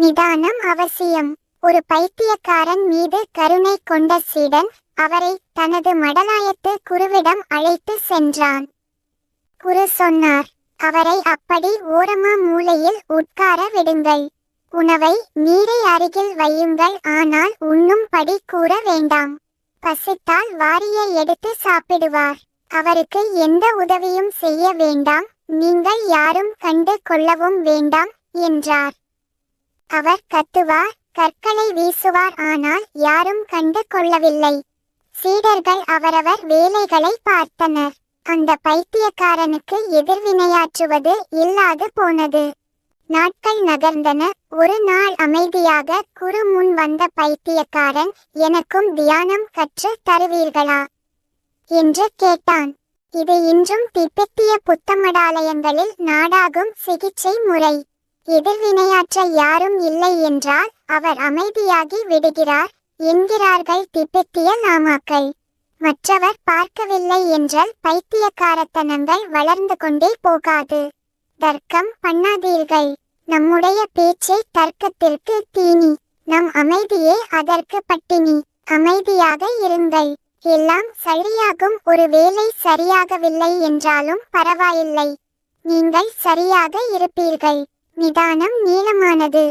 நிதானம் அவசியம். ஒரு பைத்தியக்காரன் மீது கருணை கொண்ட சீடன் அவரை தனது மடலாயத்து குருவிடம் அழைத்து சென்றான். குரு சொன்னார், அவரை அப்படி ஓரமா மூலையில் உட்கார விடுங்கள். உணவை நீரை அருகில் வையுங்கள், ஆனால் உண்ணும்படி கூற வேண்டாம். பசித்தால் வாரிய எடுத்து சாப்பிடுவார். அவருக்கு எந்த உதவியும் செய்ய வேண்டாம், நீங்கள் யாரும் கண்டு கொள்ளவும் வேண்டாம் என்றார். அவர் கத்துவார், கற்களை வீசுவார், ஆனால் யாரும் கண்டு கொள்ளவில்லை. சீடர்கள் அவரவர் வேலைகளை பார்த்தனர். அந்த பைத்தியக்காரனுக்கு எதிர்வினையாற்றுவது இல்லாது போனது. நாட்கள் நகர்ந்தன. ஒரு நாள் அமைதியாக குரு முன் வந்த பைத்தியக்காரன், எனக்கும் தியானம் கற்று தருவீர்களா என்று கேட்டான். இது இன்றும் திபெத்திய புத்தமடாலயங்களில் நாடாகும் சிகிச்சை முறை. எதிர்வினையாற்ற யாரும் இல்லை என்றால் அவர் அமைதியாகி விடுகிறார் என்கிறார்கள் திபெத்திய லாமாக்கள். மற்றவர் பார்க்கவில்லை என்றால் பைத்தியக்காரத்தனங்கள் வளர்ந்து கொண்டே போகாது. தர்க்கம் பண்ணாதீர்கள். நம்முடைய பேச்சை தர்க்கத்திற்கு தீனி, நம் அமைதியே அதற்கு பட்டினி. அமைதியாக இருங்கள், எல்லாம் சரியாகும். ஒரு வேலை சரியாகவில்லை என்றாலும் பரவாயில்லை, நீங்கள் சரியாக இருப்பீர்கள். நிதானம் நீளமானது.